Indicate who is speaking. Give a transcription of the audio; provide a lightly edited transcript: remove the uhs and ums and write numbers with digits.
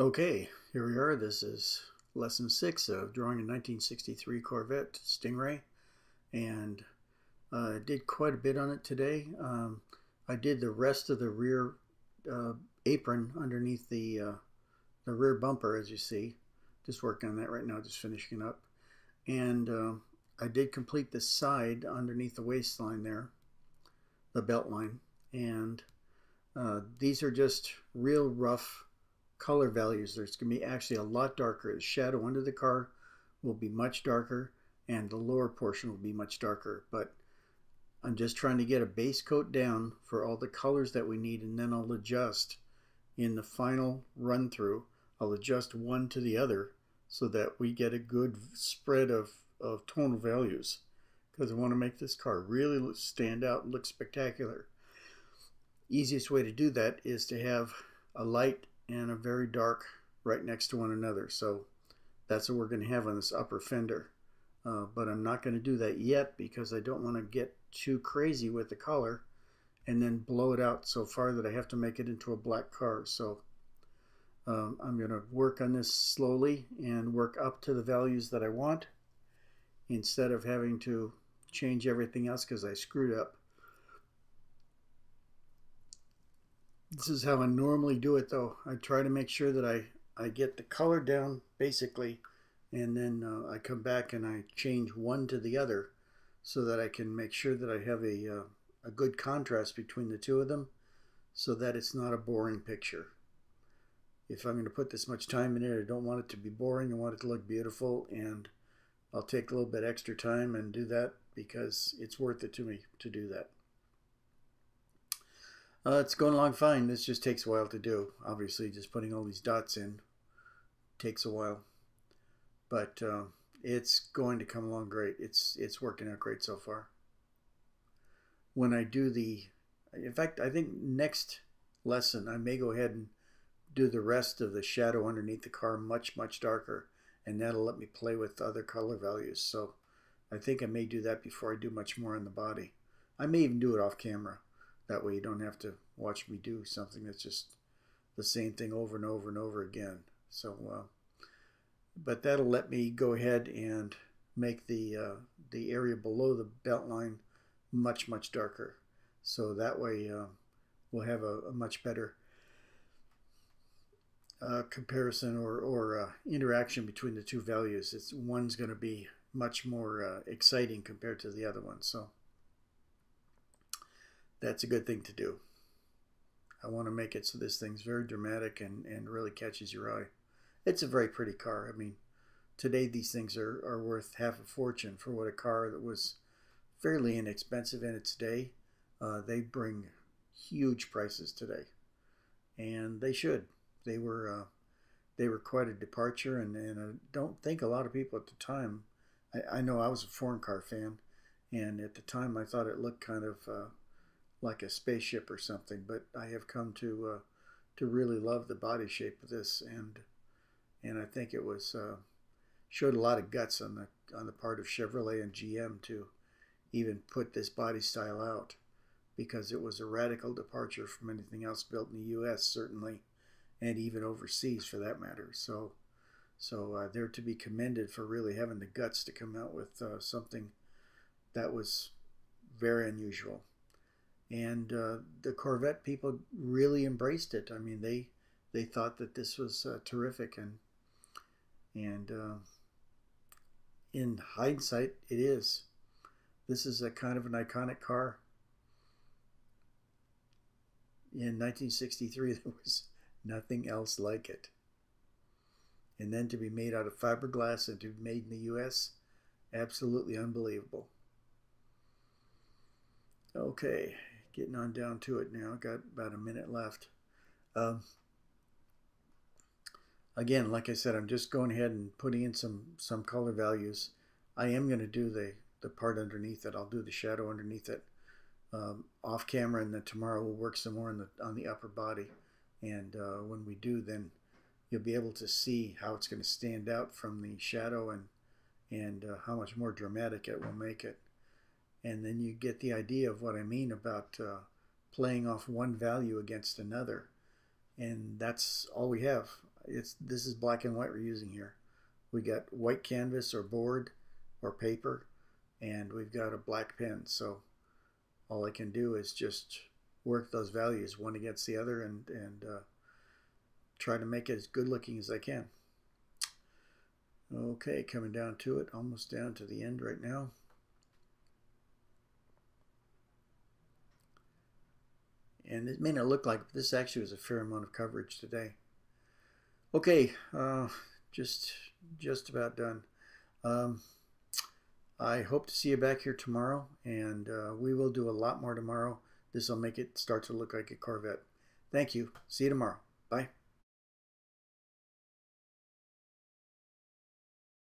Speaker 1: Okay, here we are. This is lesson 6 of drawing a 1963 Corvette Stingray, and I did quite a bit on it today. I did the rest of the rear apron underneath the rear bumper, as you see. Just working on that right now, just finishing up. And I did complete the side underneath the waistline there, the belt line. And these are just real rough color values. There's going to be actually a lot darker. The shadow under the car will be much darker, and the lower portion will be much darker. But I'm just trying to get a base coat down for all the colors that we need, and then I'll adjust in the final run through. I'll adjust one to the other so that we get a good spread of tonal values, because I want to make this car really stand out and look spectacular. Easiest way to do that is to have a light and a very dark right next to one another. So that's what we're going to have on this upper fender. But I'm not going to do that yet because I don't want to get too crazy with the color and then blow it out so far that I have to make it into a black car. So I'm going to work on this slowly and work up to the values that I want instead of having to change everything else because I screwed up. This is how I normally do it, though. I try to make sure that I get the color down basically, and then I come back and I change one to the other so that I can make sure that I have a good contrast between the two of them so that it's not a boring picture. If I'm going to put this much time in it, I don't want it to be boring. I want it to look beautiful, and I'll take a little bit extra time and do that because it's worth it to me to do that. It's going along fine. This just takes a while to do. Obviously, just putting all these dots in takes a while. But it's going to come along great. It's working out great so far. When I do in fact, I think next lesson I may go ahead and do the rest of the shadow underneath the car much, much darker. And that'll let me play with other color values. So I think I may do that before I do much more on the body. I may even do it off camera. That way you don't have to watch me do something that's just the same thing over and over and over again. So, but that'll let me go ahead and make the area below the belt line much, much darker. So that way we'll have a much better comparison or interaction between the two values. One's going to be much more exciting compared to the other one. So that's a good thing to do. I want to make it so this thing's very dramatic and really catches your eye. It's a very pretty car. I mean, today these things are worth half a fortune for what a car that was fairly inexpensive in its day. They bring huge prices today, and they should. They were quite a departure, and I don't think a lot of people at the time. I know I was a foreign car fan, and at the time I thought it looked kind of like a spaceship or something, but I have come to really love the body shape of this, and I think it was showed a lot of guts on the part of Chevrolet and GM to even put this body style out, because it was a radical departure from anything else built in the U.S. certainly, and even overseas for that matter. So they're to be commended for really having the guts to come out with something that was very unusual. And the Corvette people really embraced it. I mean, they thought that this was terrific, and in hindsight, it is. This is a kind of an iconic car. In 1963, there was nothing else like it. And then to be made out of fiberglass and to be made in the U.S., absolutely unbelievable. Okay. Getting on down to it now. Got about a minute left. Again, like I said, I'm just going ahead and putting in some color values. I am going to do the part underneath it. I'll do the shadow underneath it off camera, and then tomorrow we'll work some more on the upper body. And when we do, then you'll be able to see how it's going to stand out from the shadow and how much more dramatic it will make it. And then you get the idea of what I mean about playing off one value against another. And that's all we have. this is black and white we're using here. We got white canvas or board or paper, and we've got a black pen. So all I can do is just work those values one against the other and try to make it as good looking as I can. Okay, coming down to it, almost down to the end right now. And it may not look like, but this actually was a fair amount of coverage today. Okay, just about done. I hope to see you back here tomorrow, and we will do a lot more tomorrow. This will make it start to look like a Corvette. Thank you. See you tomorrow. Bye.